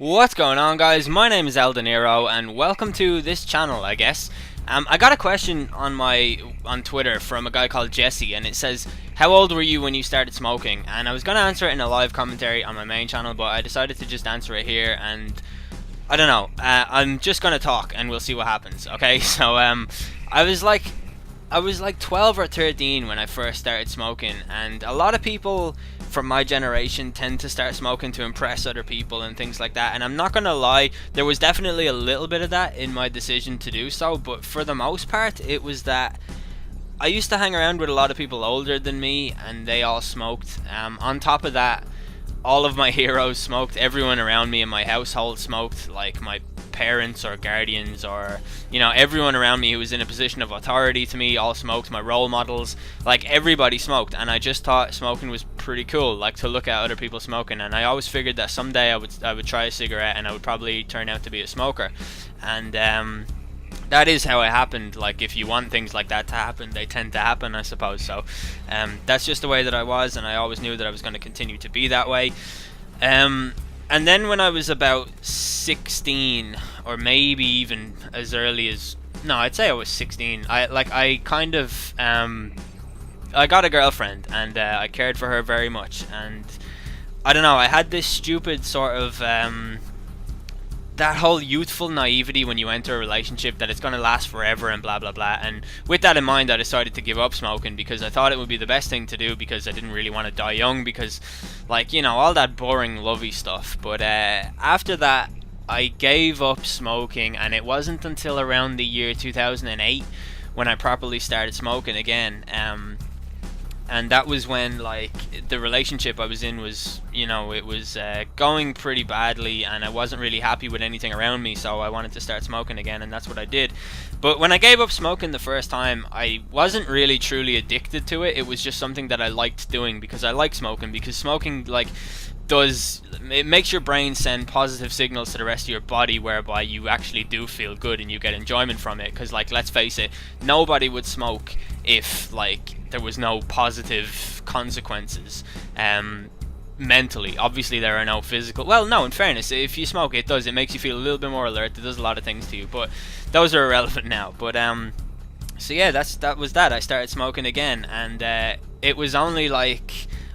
What's going on, guys? My name is Eldeniro and welcome to this channel, I guess. I got a question on Twitter from a guy called Jesse, and it says, how old were you when you started smoking? And I was going to answer it in a live commentary on my main channel, but I decided to just answer it here, and I don't know. I'm just going to talk and we'll see what happens, okay? So I was like 12 or 13 when I first started smoking, and a lot of people from my generation tend to start smoking to impress other people and things like that, and I'm not gonna lie, there was definitely a little bit of that in my decision to do so, but for the most part it was that I used to hang around with a lot of people older than me and they all smoked. On top of that, all of my heroes smoked. Everyone around me in my household smoked, like my parents or guardians, or everyone around me who was in a position of authority to me all smoked. My role models, like everybody smoked, and I just thought smoking was pretty cool, like to look at other people smoking, and I always figured that someday I would try a cigarette and I would probably turn out to be a smoker. And that is how it happened. Like, if you want things like that to happen, they tend to happen, I suppose. So that's just the way that I was, and I always knew that I was going to continue to be that way. And then when I was about 16, or maybe even as early as, no, I'd say I was 16, I got a girlfriend, and I cared for her very much, and I don't know, I had this stupid sort of that whole youthful naivety when you enter a relationship that it's going to last forever and blah blah blah, and with that in mind I decided to give up smoking because I thought it would be the best thing to do, because I didn't really want to die young, because all that boring lovey stuff. But after that I gave up smoking, and it wasn't until around the year 2008 when I properly started smoking again. And that was when, the relationship I was in was, it was going pretty badly, and I wasn't really happy with anything around me, so I wanted to start smoking again, and that's what I did. But when I gave up smoking the first time, I wasn't really truly addicted to it. It was just something that I liked doing because I like smoking, because smoking, it makes your brain send positive signals to the rest of your body, whereby you actually do feel good and you get enjoyment from it. Because, let's face it, nobody would smoke if there was no positive consequences mentally. Obviously there are no physical, well, no, in fairness, if you smoke, it makes you feel a little bit more alert, it does a lot of things to you, but those are irrelevant now. But so yeah, that was that. I started smoking again, and it was only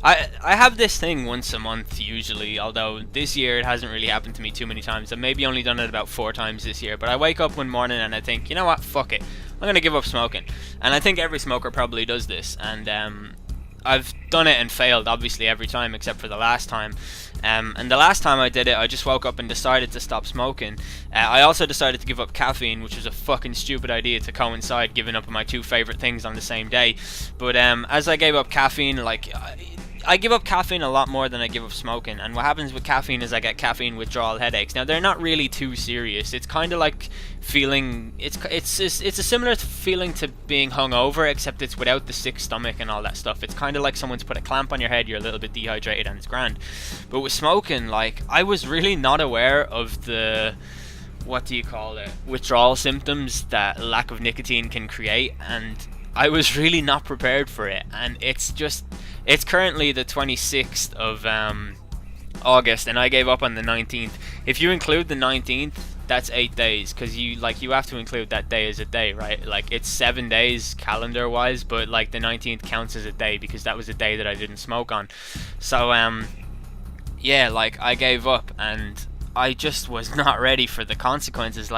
I have this thing once a month usually, although this year it hasn't really happened to me too many times. I've maybe only done it about 4 times this year, but I wake up one morning and I think, you know what, fuck it, I'm going to give up smoking. And I think every smoker probably does this, and I've done it and failed, obviously, every time except for the last time. And the last time I did it, I just woke up and decided to stop smoking. I also decided to give up caffeine, which was a fucking stupid idea to coincide giving up my 2 favorite things on the same day. But as I gave up caffeine, I give up caffeine a lot more than I give up smoking, and what happens with caffeine is I get caffeine withdrawal headaches. Now, they're not really too serious. It's kind of like feeling, it's a similar feeling to being hungover, except it's without the sick stomach and all that stuff. It's kind of like someone's put a clamp on your head, you're a little bit dehydrated, and it's grand. But with smoking, I was really not aware of the, what do you call it, withdrawal symptoms that lack of nicotine can create, and I was really not prepared for it. And it's currently the 26th of August, and I gave up on the 19th. If you include the 19th, that's 8 days, because you have to include that day as a day, right? It's 7 days calendar wise, but the 19th counts as a day because that was a day that I didn't smoke on. So yeah, I gave up, and I just was not ready for the consequences.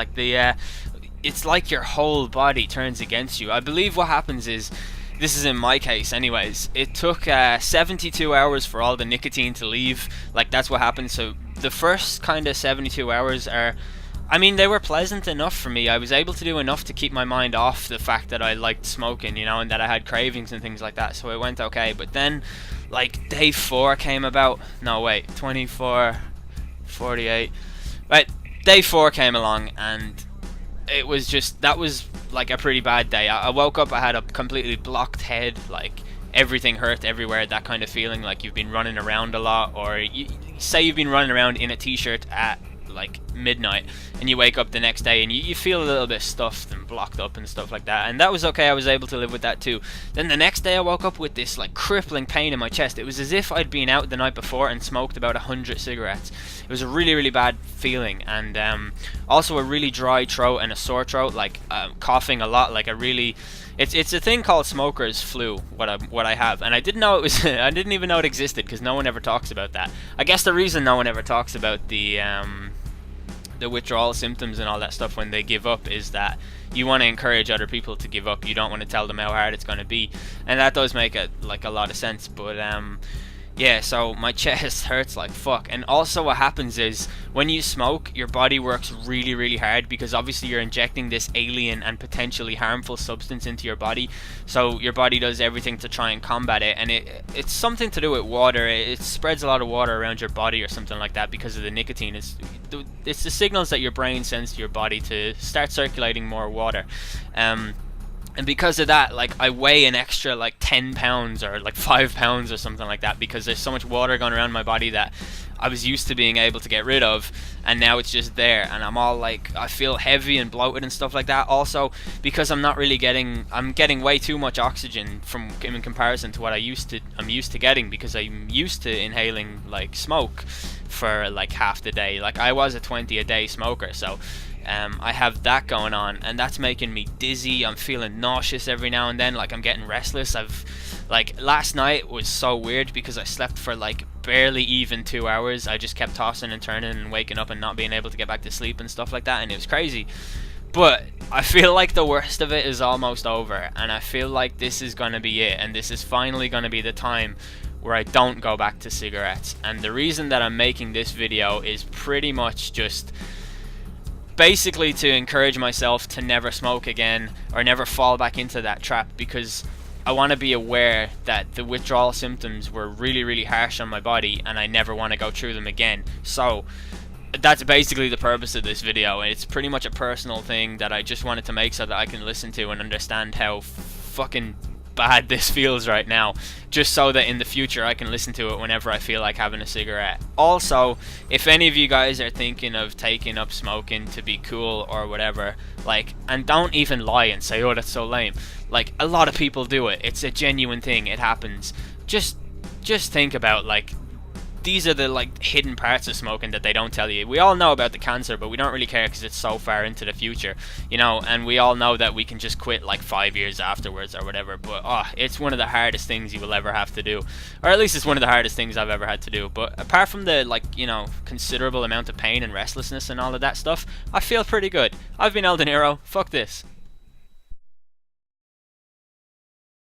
It's like your whole body turns against you. I believe what happens is, this is in my case anyways, it took 72 hours for all the nicotine to leave. That's what happened. So the first kind of 72 hours are, they were pleasant enough for me. I was able to do enough to keep my mind off the fact that I liked smoking, and that I had cravings and things like that, so it went okay. But then day 4 came about. No, wait, 24, 48, right, day 4 came along, and it was just, that was a pretty bad day. I woke up, I had a completely blocked head, everything hurt everywhere, that kind of feeling, you've been running around a lot, or say you've been running around in a t-shirt at midnight, and you wake up the next day and you feel a little bit stuffed and blocked up and stuff like that, and that was okay. I was able to live with that too. Then the next day I woke up with this crippling pain in my chest. It was as if I'd been out the night before and smoked about 100 cigarettes. It was a really, really bad feeling, and also a really dry throat and a sore throat, like coughing a lot, like a really, it's a thing called smoker's flu, what I have, and I didn't know it was I didn't even know it existed because no one ever talks about that. I guess the reason no one ever talks about the withdrawal symptoms and all that stuff when they give up is that you want to encourage other people to give up. You don't want to tell them how hard it's going to be, and that does make a lot of sense. But yeah, so my chest hurts like fuck. And also what happens is when you smoke, your body works really, really hard because obviously you're injecting this alien and potentially harmful substance into your body. So your body does everything to try and combat it, and it's something to do with water. It spreads a lot of water around your body or something like that because of the nicotine. It's the signals that your brain sends to your body to start circulating more water. And because of that, like, I weigh an extra like 10 pounds or like 5 pounds or something like that because there's so much water going around my body that I was used to being able to get rid of, and now it's just there, and I'm all like, I feel heavy and bloated and stuff like that. Also because I'm getting way too much oxygen in comparison to what I'm used to getting, because I'm used to inhaling like smoke for like half the day. Like, I was a 20 a day smoker, so I have that going on, and that's making me dizzy. I'm feeling nauseous every now and then, like I'm getting restless. Like, last night was so weird because I slept for like barely even 2 hours. I just kept tossing and turning and waking up and not being able to get back to sleep and stuff like that, and it was crazy. But I feel like the worst of it is almost over, and I feel like this is going to be it, and this is finally going to be the time where I don't go back to cigarettes. And the reason that I'm making this video is pretty much just basically to encourage myself to never smoke again or never fall back into that trap, because I want to be aware that the withdrawal symptoms were really, really harsh on my body, and I never want to go through them again. So that's basically the purpose of this video. It's pretty much a personal thing that I just wanted to make so that I can listen to and understand how fucking bad this feels right now, just so that in the future I can listen to it whenever I feel like having a cigarette. Also, if any of you guys are thinking of taking up smoking to be cool or whatever, like, and don't even lie and say, oh, that's so lame. Like, a lot of people do it. It's a genuine thing. It happens. Just think about, like, these are the like hidden parts of smoking that they don't tell you. We all know about the cancer, but we don't really care because it's so far into the future, you know, and we all know that we can just quit like 5 years afterwards or whatever. But it's one of the hardest things you will ever have to do, or at least it's one of the hardest things I've ever had to do. But apart from the, like, you know, considerable amount of pain and restlessness and all of that stuff, I feel pretty good. I've been El Dinero. Fuck this.